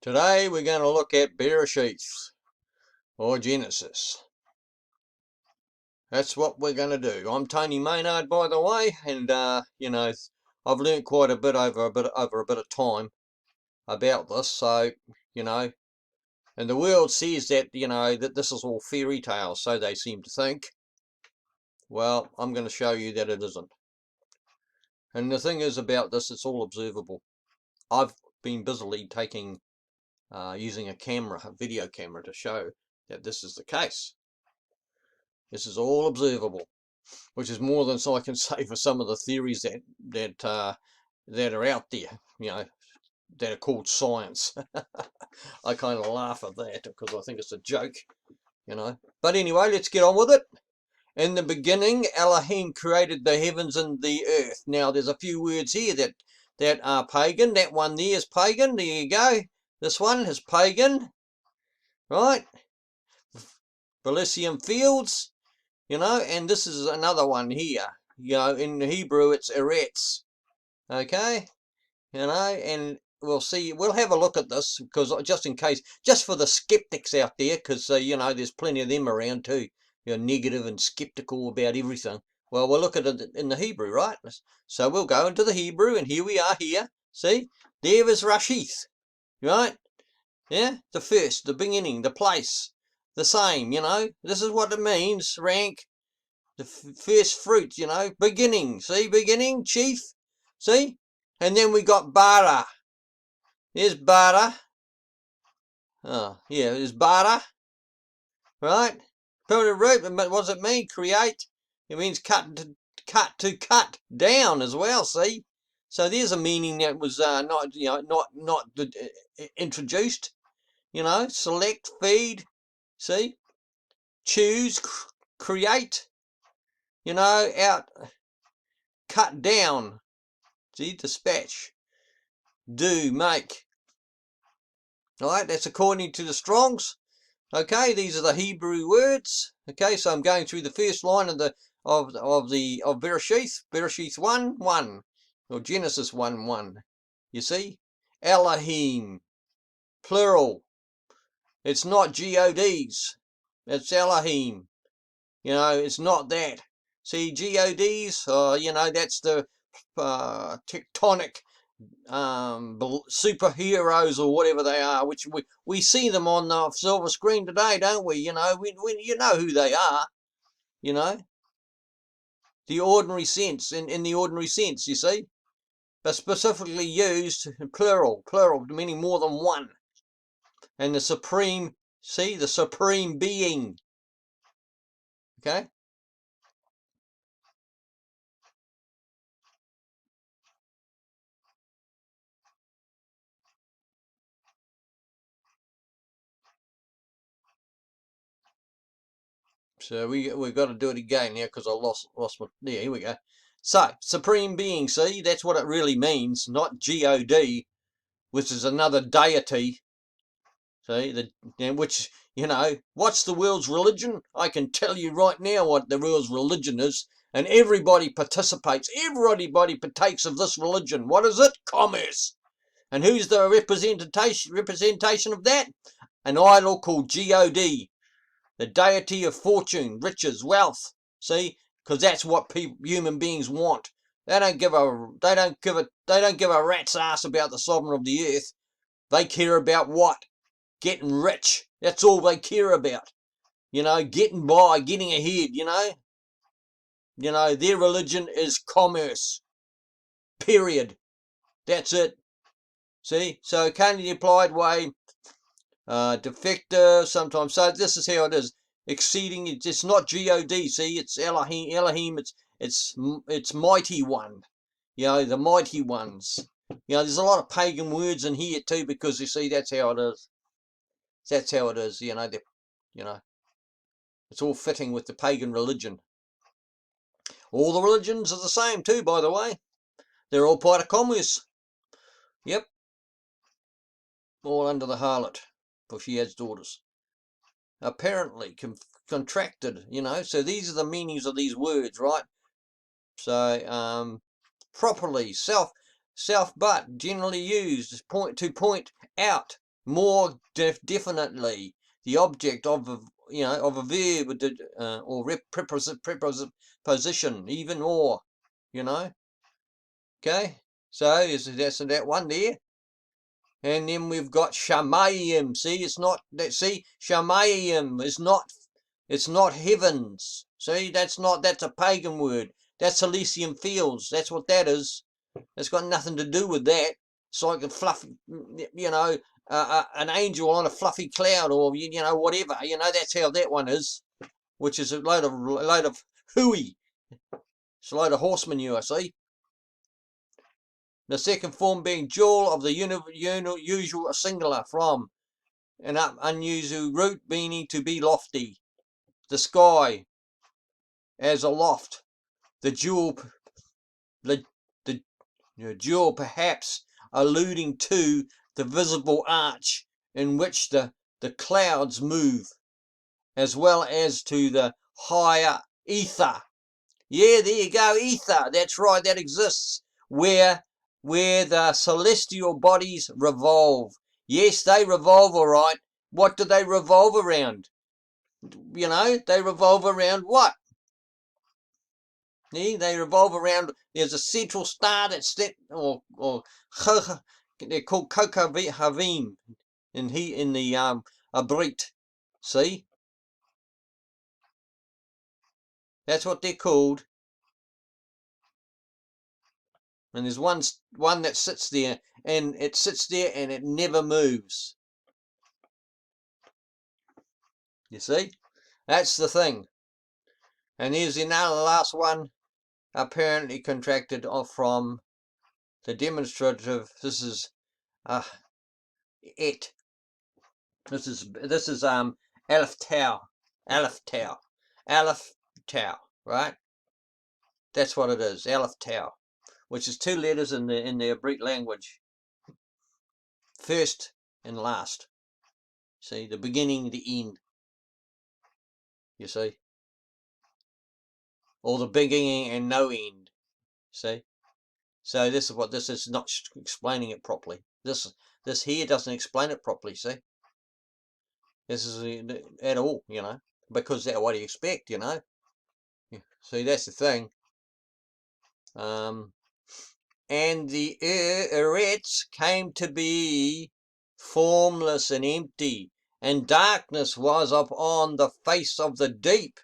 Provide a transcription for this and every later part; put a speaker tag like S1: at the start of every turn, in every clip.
S1: Today we're going to look at Bareshiyth or Genesis. That's what we're going to do. I'm Tony Maynard, by the way, and you know, I've learnt quite a bit over a bit of time about this. So you know, and the world says that that this is all fairy tales, so they seem to think. Well, I'm going to show you that it isn't. And the thing is about this, it's all observable. I've been busily using a video camera, to show that this is the case. This is all observable, which is more than I can say for some of the theories that are out there, that are called science. I kind of laugh at that because I think it's a joke, But anyway, let's get on with it. In the beginning, Elohim created the heavens and the earth. Now, there's a few words here that are pagan. That one there is pagan. There you go. This one is pagan, right? Elysium fields, and this is another one here. In Hebrew it's Eretz. Okay, and we'll see. We'll have a look at this because just in case, just for the skeptics out there, because there's plenty of them around too. Negative and skeptical about everything. Well, we'll look at it in the Hebrew, right? So we'll go into the Hebrew, and here we are here. See, there is Bareshiyth, right? Yeah, the first, the beginning, the place, the same, This is what it means, rank, the first fruit, beginning. See, beginning, chief, see? And then we got bara. There's bara. Oh, yeah, there's bara, right? Permanent root, what does it mean? Create. It means cut down as well, see? So there's a meaning that was not introduced. Select, feed, see? Choose, create, out, cut down, see? Dispatch, do, make. Alright, that's according to the Strongs. Okay, these are the Hebrew words. Okay, so I'm going through the first line of Bareshiyth, Bareshiyth 1:1, or Genesis 1:1. You see? Elohim, plural. It's not gods. It's Elohim. It's not that. See, gods, that's the tectonic superheroes or whatever they are, which we see them on the silver screen today, don't we? You know who they are. The ordinary sense, in the ordinary sense, you see, but specifically used plural, meaning more than one. And the supreme, see, the supreme being. Okay. So we've got to do it again now because I lost my. Yeah, here we go. So supreme being, see, that's what it really means, not God, which is another deity. See, which what's the world's religion? I can tell you right now what the world's religion is, and everybody participates. Everybody partakes of this religion. What is it? Commerce. And who's the representation of that? An idol called God. The deity of fortune, riches, wealth. See, because that's what human beings want. They don't give a rat's ass about the sovereign of the earth. They care about what? Getting rich. That's all they care about. Getting by, getting ahead. Their religion is commerce. Period. That's it. See, so can't applied way. Defective sometimes. So this is how it is. Exceeding, it's not God, see, it's Elohim, it's mighty one, the mighty ones. There's a lot of pagan words in here too, because you see, that's how it is. It's all fitting with the pagan religion. All the religions are the same too, by the way. They're all part of commerce. Yep. All under the harlot, for she has daughters. Apparently contracted, so these are the meanings of these words, right? So properly, self but generally used to point out, more definitely the object of a, of a verb or preposition, even more, okay. So that's that one there. And then we've got shamayim. See, it's not that. See, shamayim is not. It's not heavens. See, that's a pagan word. That's Elysium Fields. That's what that is. It's got nothing to do with that. It's like a fluffy, an angel on a fluffy cloud, or whatever. That's how that one is. Which is a load of hooey. It's a load of horse manure. See. The second form being jewel of the usual singular from an unusual root meaning to be lofty. The sky as a loft. The jewel, the jewel perhaps alluding to the visible arch in which the clouds move, as well as to the higher ether. Yeah, there you go, ether. That's right, that exists. Where the celestial bodies revolve. Yes, they revolve, all right. What do they revolve around? They revolve around what? Yeah, they revolve around. There's a central star that's that, or they're called Havim in the Abriyth. See, that's what they're called. And there's one that sits there, and it never moves. You see, that's the thing. And here's another last one, apparently contracted off from the demonstrative. This is it. This is aleph tau, right? That's what it is, aleph tau, which is 2 letters in the Abriyth language. First and last. See, the beginning, the end. You see, or the beginning and no end. See, so this is what this is not explaining it properly. This here doesn't explain it properly. See, this is at all, because that's what do you expect, See, that's the thing. And the earths came to be formless and empty, and darkness was upon the face of the deep.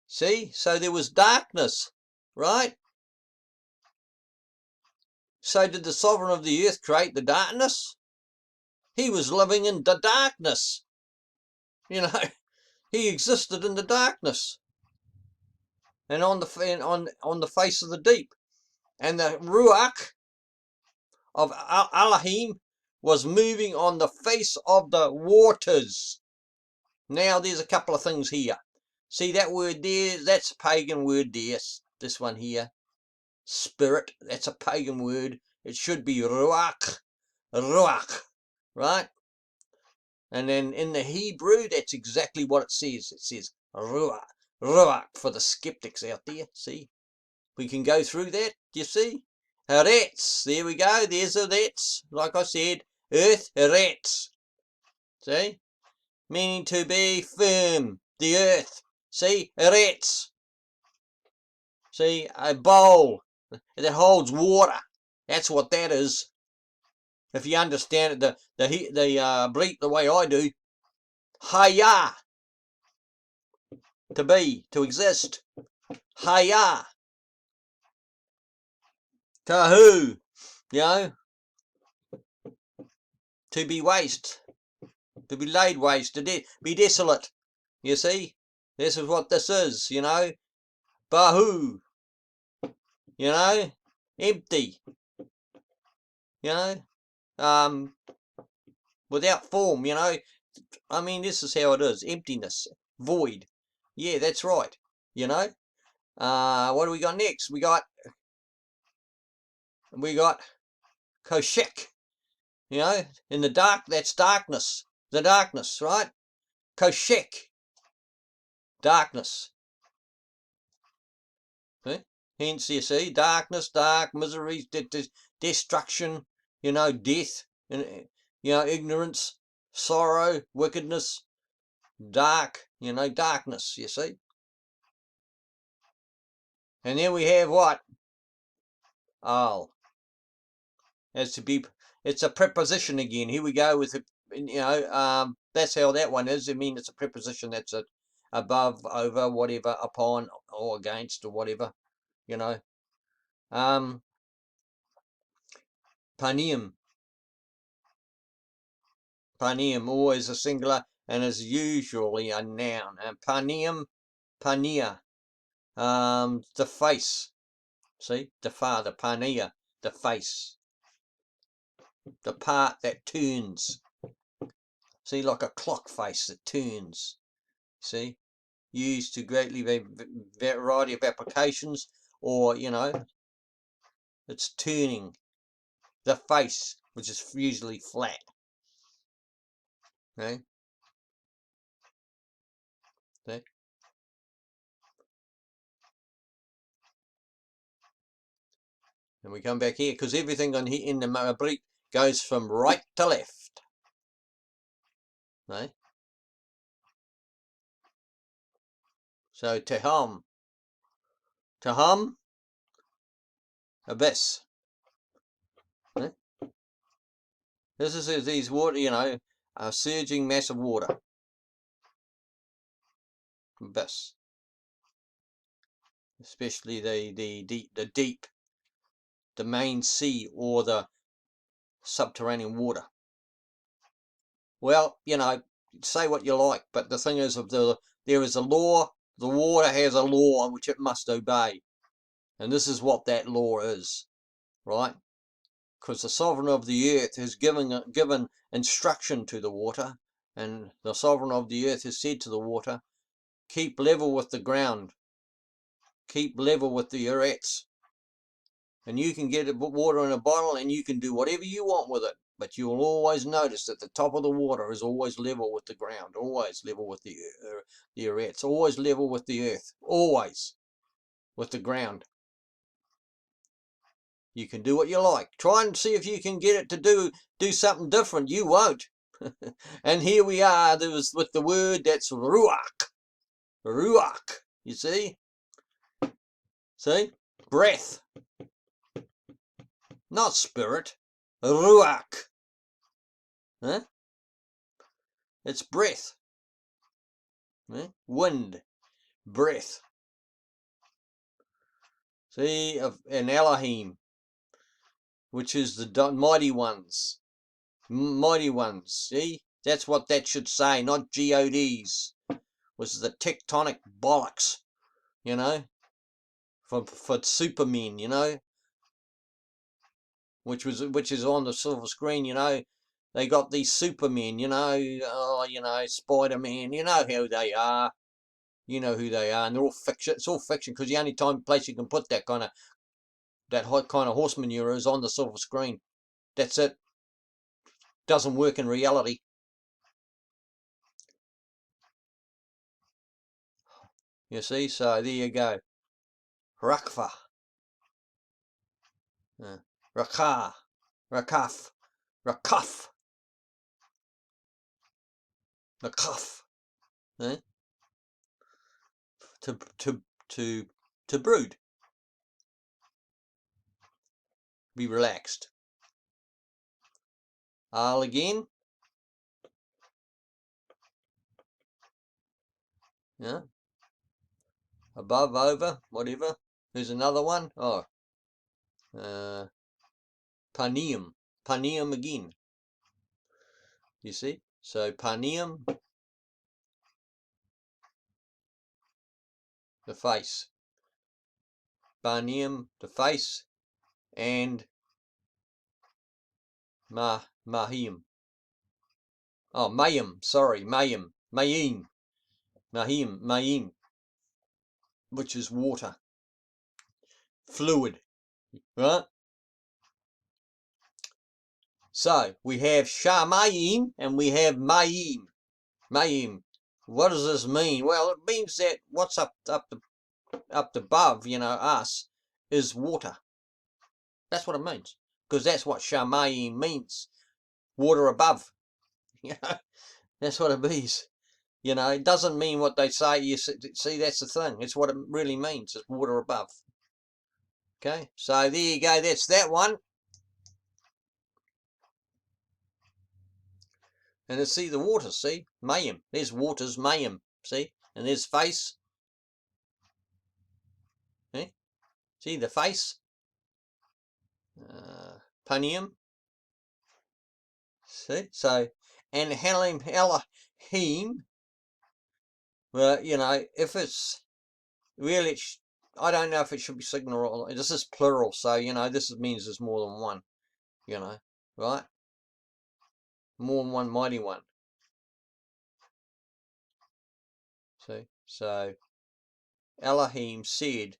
S1: See, so there was darkness, right? So did the sovereign of the earth create the darkness? He was living in the darkness. He existed in the darkness and on the face of the deep. And the ruach of Elohim was moving on the face of the waters. Now there's a couple of things here. See that word there? That's a pagan word there. This one here. Spirit. That's a pagan word. It should be ruach. Ruach. Right? And then in the Hebrew, that's exactly what it says. It says ruach. Ruach for the skeptics out there. See? We can go through that. Do you see? Eretz. There we go. There's Eretz. Like I said, earth, Eretz. See? Meaning to be firm. The earth. See? Eretz. See? A bowl that holds water. That's what that is. If you understand it, the Greek the way I do. Haya. To be. To exist. Haya. Tahu. To be waste. To be laid waste. To be desolate. You see? This is what this is, Bahu. Empty. Without form, I mean, this is how it is. Emptiness. Void. Yeah, that's right. What do we got next? We got Koshek. In the dark, that's darkness. The darkness, right? Koshek. Darkness. See? Hence, you see, darkness, dark, misery, destruction, death. you know, ignorance, sorrow, wickedness, dark, you know, darkness, you see. And then we have what? Al. As to be, it's a preposition again. Here we go with it, you know, that's how that one is. I mean, it's a preposition that's a above, over, whatever, upon, or against, or whatever, you know. Paneum. Paneum, always a singular, and is usually a noun. And paneum, panea, the face. See, the father, panea, the face, the part that turns. See, like a clock face that turns. See, used to greatly variety of applications, or, you know, it's turning. The face, which is usually flat. Okay? See? And we come back here, because everything on here in the Abriyth goes from right to left. Okay? So teham, abyss. Okay? This is these water, you know, a surging mass of water. Abyss. Especially the deep, the main sea, or the subterranean water. Well, you know, say what you like, but the thing is, there is a law. The water has a law which it must obey, and this is what that law is, right? Because the sovereign of the earth has given instruction to the water, and the sovereign of the earth has said to the water, keep level with the ground, keep level with the earths, and you can get water in a bottle, and you can do whatever you want with it. But you'll always notice that the top of the water is always level with the ground, always level with the earth, always level with the earth, always with the ground. You can do what you like. Try and see if you can get it to do something different. You won't. And here we are. There was with the word that's ruach. Ruach. You see? See? Breath. Not spirit. Ruach. Huh? It's breath. Wind, breath. See, an Elohim, which is the mighty ones. Mighty ones. See, that's what that should say, not GODs. Was the tectonic bollocks, you know, for supermen, you know, which is on the silver screen, you know. They got these supermen, you know, you know, Spider-Man, you know how they are. You know who they are, and they're all fiction. It's all fiction, because the only place you can put that kind of horse manure is on the silver screen. That's it. Doesn't work in reality. You see, so there you go. Rakfa, Rakah, Rakaf, Rakaf, Rakaf. Eh? To brood. Be relaxed. Al again. Yeah. Above, over, whatever. There's another one. Oh. Paneum. Paneum again. You see? So paneum, the face. Paneum, the face, and mahim. Oh, mayim. Sorry, mayim. Mayim. Mahim. Mayim. Which is water. Fluid. Right? So we have shamayim and we have mayim. Mayim. What does this mean? Well, it means that what's up above, you know, us, is water. That's what it means. Because that's what shamayim means. water above. You know, that's what it means. You know, it doesn't mean what they say. You see, that's the thing. It's what it really means. It's water above. Okay, so there you go. That's that one. And it's, see the water, see? Mayhem. There's waters, mayhem. See? And there's face. See? See the face? Panium. See? So, and Elohim, well, you know, if it's really, I don't know if it should be singular or, this is plural, so, you know, this means there's more than one, you know, right? More than one mighty one. See? So, Elohim said,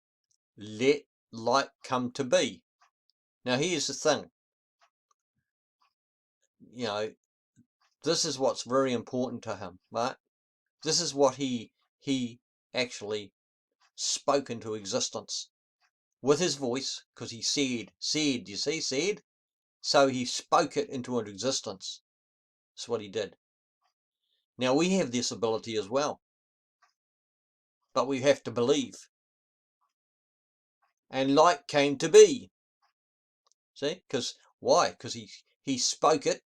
S1: let light come to be. Now, here's the thing. You know, this is what's very important to him, right? This is what he actually spoke into existence with his voice, because he said, you see, said. So he spoke it into an existence. That's what he did. Now we have this ability as well, but we have to believe. And light came to be. See, because why? Because he spoke it.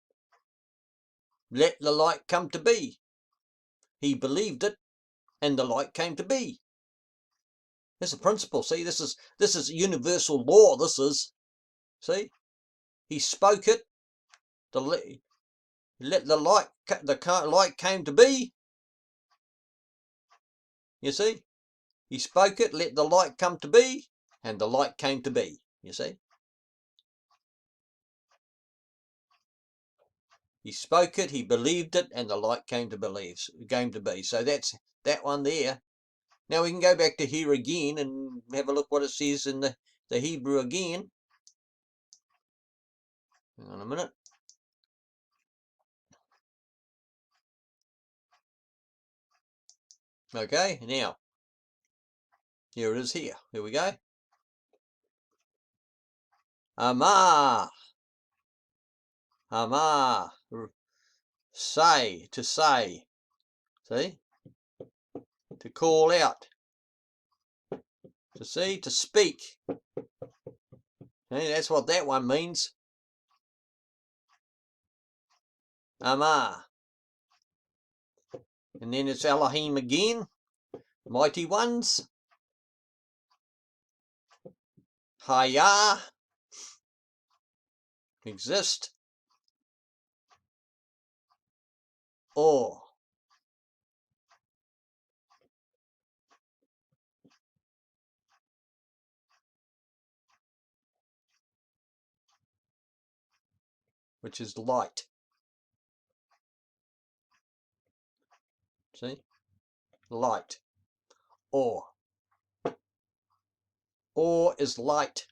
S1: Let the light come to be. He believed it, and the light came to be. There's a principle. See, this is universal law. This is. See, he spoke it. Let the light came to be. You see, he spoke it. Let the light come to be, and the light came to be. You see, he spoke it. He believed it, and the light came to be. So that's that one there. Now we can go back to here again and have a look what it says in the Hebrew again. Hang on a minute. Okay, now, here it is here. Here we go. Amah. Amah. Say, to say. See? To call out. To see, to speak. Okay, that's what that one means. Amah. And then it's Elohim again. Mighty ones. Hayah. Exist. Or. Which is light. See? Light. Or. Or is light.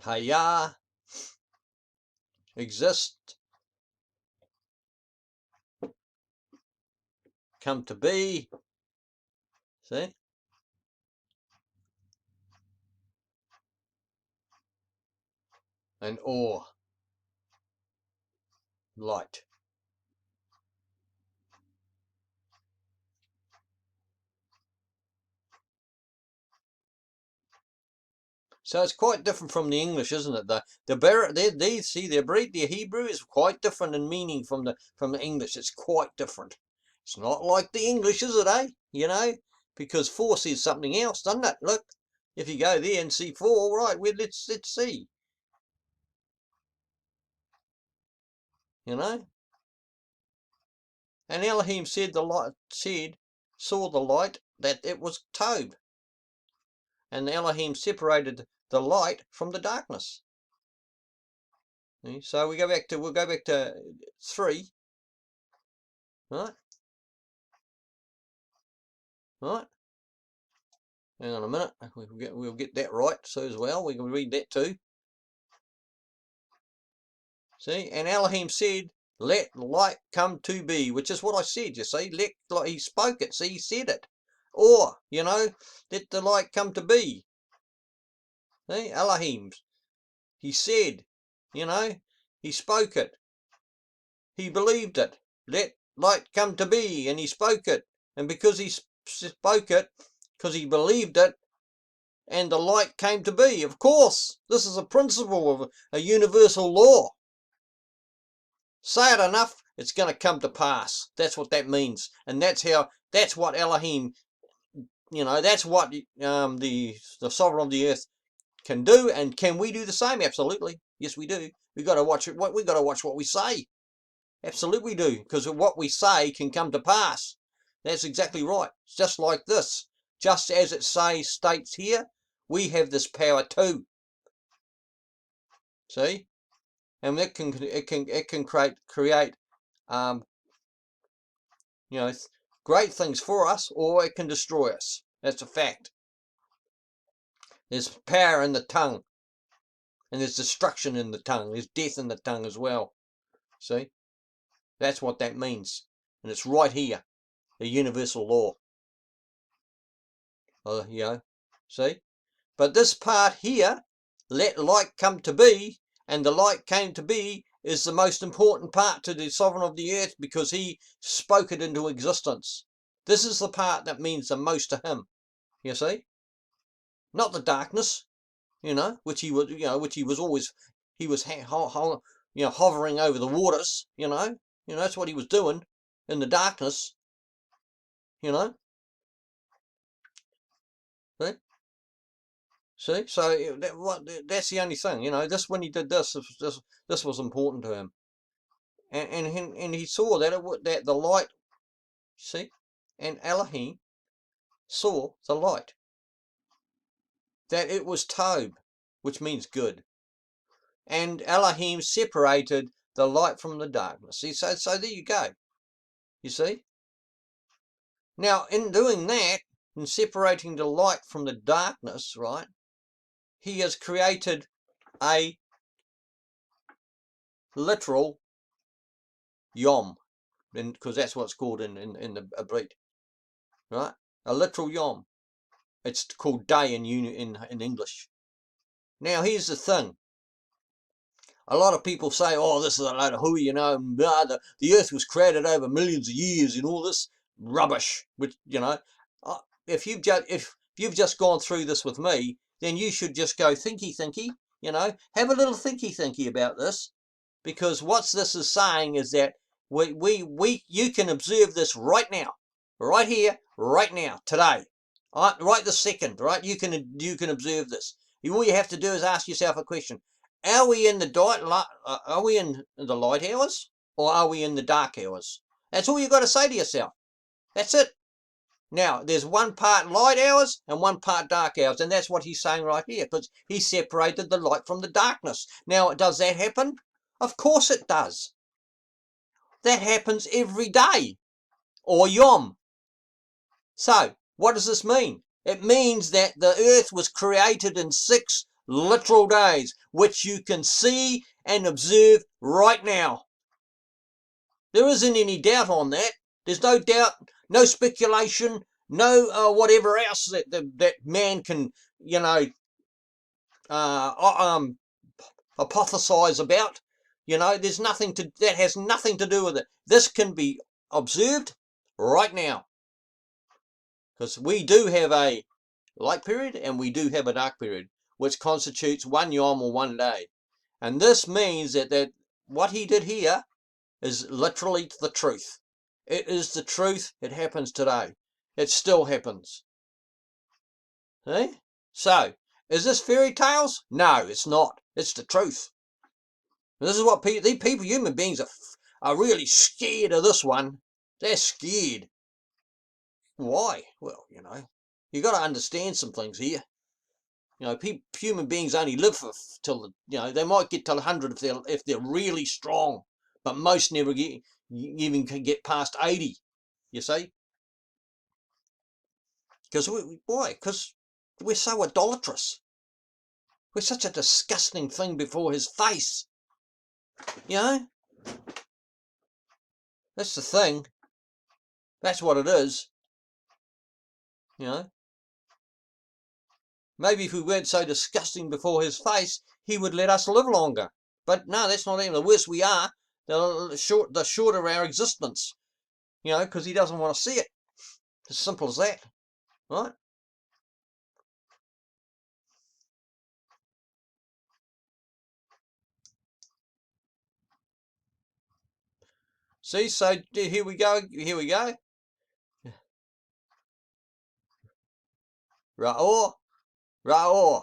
S1: Hayah. Exist. Come to be. See? And or. Light. So it's quite different from the English, isn't it? The Abriyth, the Hebrew is quite different in meaning from the English. It's quite different. It's not like the English, is it, eh? You know, because 4 says something else, doesn't it? Look, if you go there and see 4, right? Well, let's see. You know, and Elohim said saw the light that it was Tob, and Elohim separated the light from the darkness. So we'll go back to 3, right? Right. Hang on a minute. We'll get that right so as well. We can read that too. See, and Elohim said, "Let light come to be," which is what I said. You see, he spoke it. See, he said it. Or, you know, let the light come to be. See? Elohim. He said, you know, he spoke it. He believed it. Let light come to be, and he spoke it. And because he spoke it, because he believed it, and the light came to be. Of course, this is a principle of a universal law. Say it enough, it's going to come to pass. That's what that means. And that's what Elohim, you know, that's what the sovereign of the earth can do. And can we do the same? Absolutely. Yes, we do. We've got to watch it. We've got to watch what we say. Absolutely do, because what we say can come to pass. That's exactly right. It's just like this. Just as it states here, we have this power too. See? And it can create you know, great things for us, or it can destroy us. That's a fact. There's power in the tongue, and there's destruction in the tongue. There's death in the tongue as well. See? That's what that means. And it's right here, the universal law. You know, see? But this part here, let light come to be, and the light came to be, is the most important part to the sovereign of the earth, because he spoke it into existence. This is the part that means the most to him. You see? Not the darkness, you know, which he was always, he was hovering over the waters, you know, that's what he was doing in the darkness, you know. See, so that's the only thing, you know. This, when he did this was important to him, and he saw that that the light, see, and Elohim saw the light, that it was Tob, which means good, and Elohim separated the light from the darkness. See, so there you go. You see. Now, in doing that, in separating the light from the darkness, right, he has created a literal yom, because that's what it's called in the Abriyth, right? A literal yom. It's called day in English. Now, here's the thing. A lot of people say, oh, this is a load of hooey, you know, the earth was created over millions of years and all this rubbish, which, you know, if you've just gone through this with me, then you should just go thinky, you know, have a little thinky about this, because what this is saying is that you can observe this right now, right here, right now, today, right this second, right? You can observe this. All you have to do is ask yourself a question: are we in the light hours, or are we in the dark hours? That's all you've got to say to yourself. That's it. Now, there's one part light hours and one part dark hours, and that's what he's saying right here, because he separated the light from the darkness. Now, does that happen? Of course it does. That happens every day, or yom. So, what does this mean? It means that the earth was created in 6 literal days, which you can see and observe right now. There isn't any doubt on that. There's no doubt, no speculation, no whatever else that man can, you know, hypothesize about. You know, there's nothing that has nothing to do with it. This can be observed right now, because we do have a light period and we do have a dark period, which constitutes 1 yom or 1 day. And this means that what he did here is literally the truth. It is the truth. It happens today. It still happens. See? So, is this fairy tales? No, it's not. It's the truth. And this is what these people, human beings, are really scared of this one. They're scared. Why? Well, you know, you got to understand some things here. You know, human beings only live till, you know, they might get to 100 if they're really strong, but most never even can get past 80. You see? Because why? Because we're so idolatrous. We're such a disgusting thing before his face. You know? That's the thing. That's what it is. You know? Maybe if we weren't so disgusting before his face, he would let us live longer. But no, that's not even. The worse we are, the shorter our existence. You know, because he doesn't want to see it. As simple as that, right? See, so here we go. Here we go. Ra'or, Ra'or.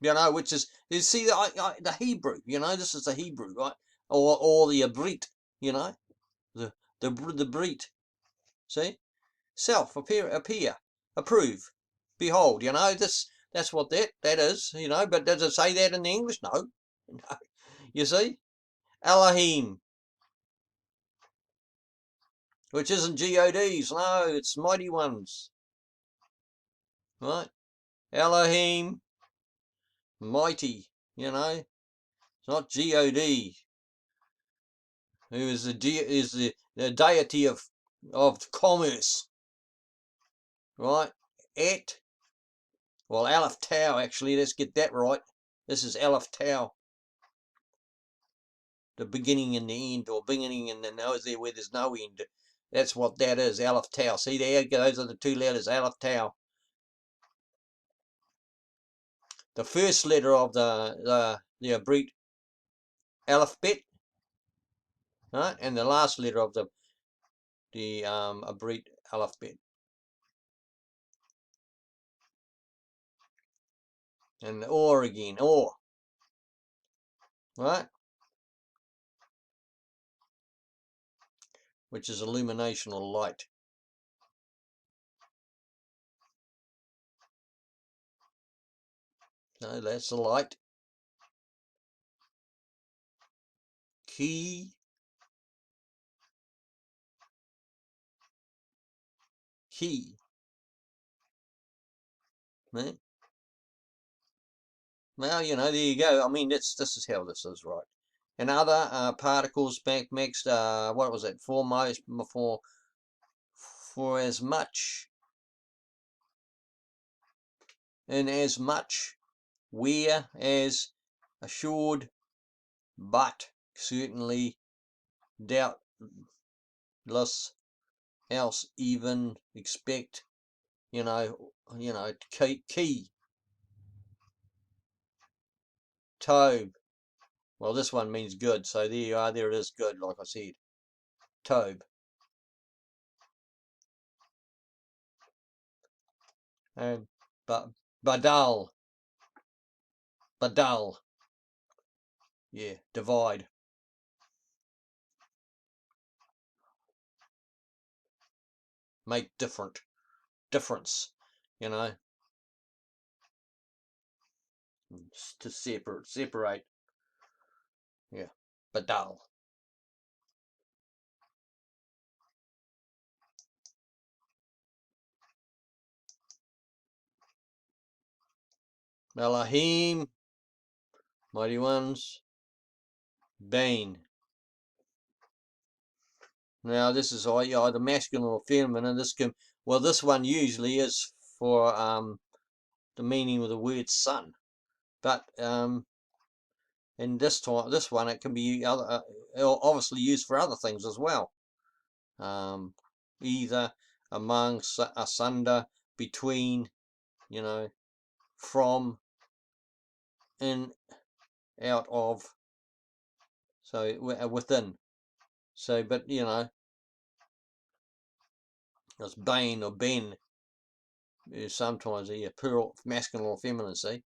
S1: You know, which is you see the Hebrew. You know, this is the Hebrew, right? Or the Abriyth. You know, the Brit. See, self appear, approve, behold. You know, that's what that is. You know, but does it say that in the English? No. No. You see, Elohim, which isn't gods. No, it's mighty ones. Right? Elohim, mighty. You know, it's not God. Who is the deity of commerce, right? Et, well, aleph tau, actually, let's get that right. This is aleph tau, the beginning and the end, or beginning and the nose there where there's no end. That's what that is, aleph tau. See there, those are the two letters, aleph tau. The first letter of the Abriyth aleph-bet, right? And the last letter of the Abriyth aleph-bet. And the or again, or, right? Which is illumination or light. So that's the light. Key. Right? Well, you know, there you go. I mean, this is how this is, right? And other particles back mixed. What was it? For as much, in as much, where as, assured, but certainly, doubtless, else, even, expect. You know, key, tobe. Well, this one means good, so there you are. There it is, good, like I said. Tobe. And badal, yeah, divide. Make difference, you know, to separate, yeah, badal. Elohim, mighty ones, Bane. Now this is either masculine or feminine, and this one usually is for the meaning of the word son, but in this one it can be obviously used for other things as well. Either, among, asunder, between, you know, from, in, out of, so within. So, but you know, it's bane or ben is sometimes a plural, masculine or feminine. See,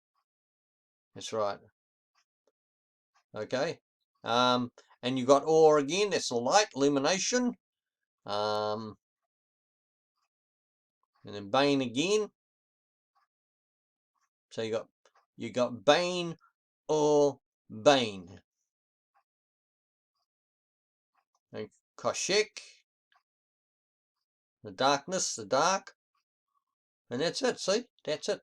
S1: that's right. Okay, and you got or again. That's the light, illumination. And then bane again. So you got bane or bane. And koshek, the darkness, the dark. And that's it, see? That's it.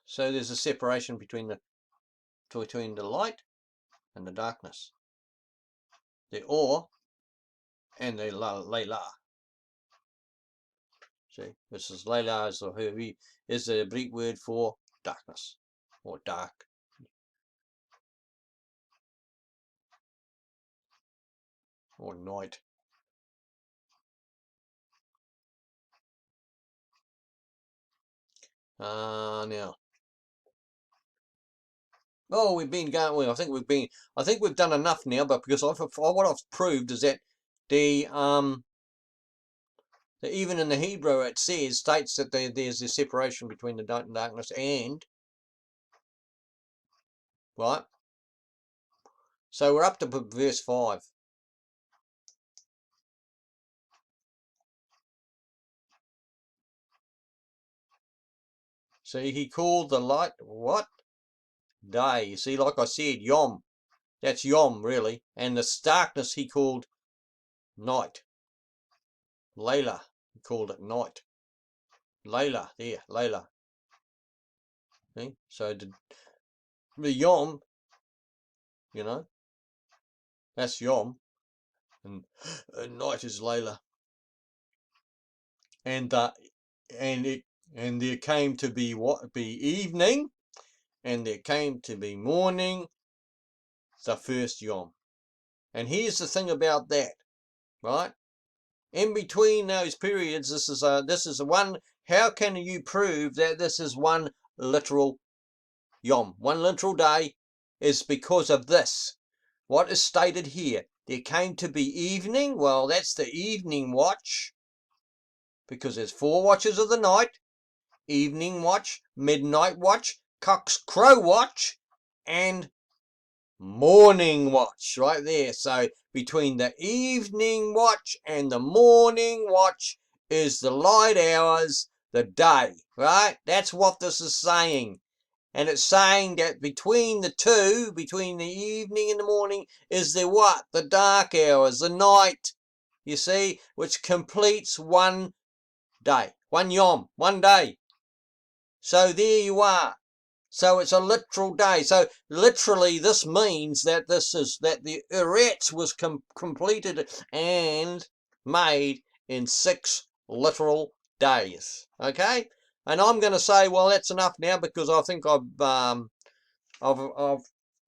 S1: So there's a separation between the light and the darkness. The or and the layla. See, this is Layla is the Abriyth word for darkness or dark. Or night. Now. Oh, we've been going. Well, I think we've done enough now. But because what I've proved is that even in the Hebrew it states that there's this separation between the light and darkness, and right. So we're up to verse 5. See, he called the light what? Day. You see, like I said, Yom. That's Yom, really. And the darkness he called night. Layla. He called it night. Layla. There, Layla. See? So the Yom, you know, that's Yom. And night is Layla. And there came to be evening, and there came to be morning, the first Yom. And here's the thing about that, right? In between those periods, this is one. How can you prove that this is one literal Yom, one literal day? Is because of this. What is stated here? There came to be evening. Well, that's the evening watch, because there's 4 watches of the night: evening watch, midnight watch, cock's crow watch, and morning watch, right there. So between the evening watch and the morning watch is the light hours, the day, right? That's what this is saying. And it's saying that between the two, between the evening and the morning, is the what? The dark hours, the night, you see, which completes one day, one Yom, one day. So there you are. So it's a literal day. So literally this means that the Eretz was completed and made in 6 literal days. Okay? And I'm going to say, well, that's enough now, because I think I've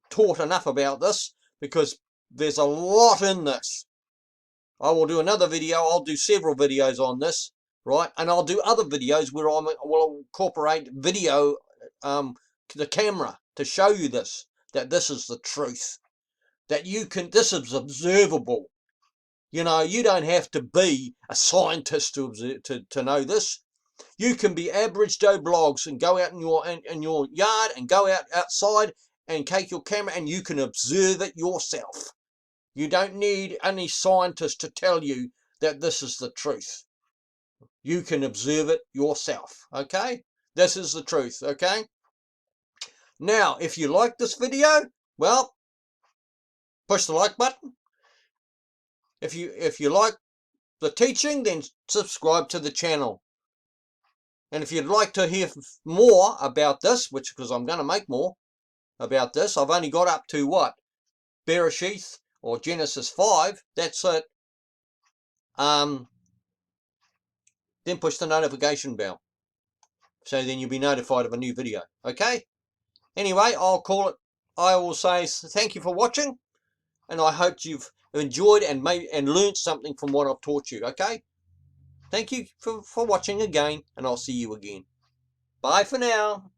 S1: taught enough about this, because there's a lot in this. I will do another video. I'll do several videos on this, right? And I'll do other videos where I will incorporate video, the camera, to show you this, that this is the truth, that this is observable. You know, you don't have to be a scientist to know this. You can be average Joe Blogs and go out in your yard and go outside and take your camera, and you can observe it yourself. You don't need any scientist to tell you that this is the truth. You can observe it yourself, okay? This is the truth, okay? Now, if you like this video, well, push the like button. If you like the teaching, then subscribe to the channel. And if you'd like to hear more about this, because I'm going to make more about this, I've only got up to what? Bareshiyth or Genesis 5, that's it. Then push the notification bell, so then you'll be notified of a new video, okay? Anyway, I will say thank you for watching, and I hope you've enjoyed and learned something from what I've taught you, okay? Thank you for watching again, and I'll see you again. Bye for now.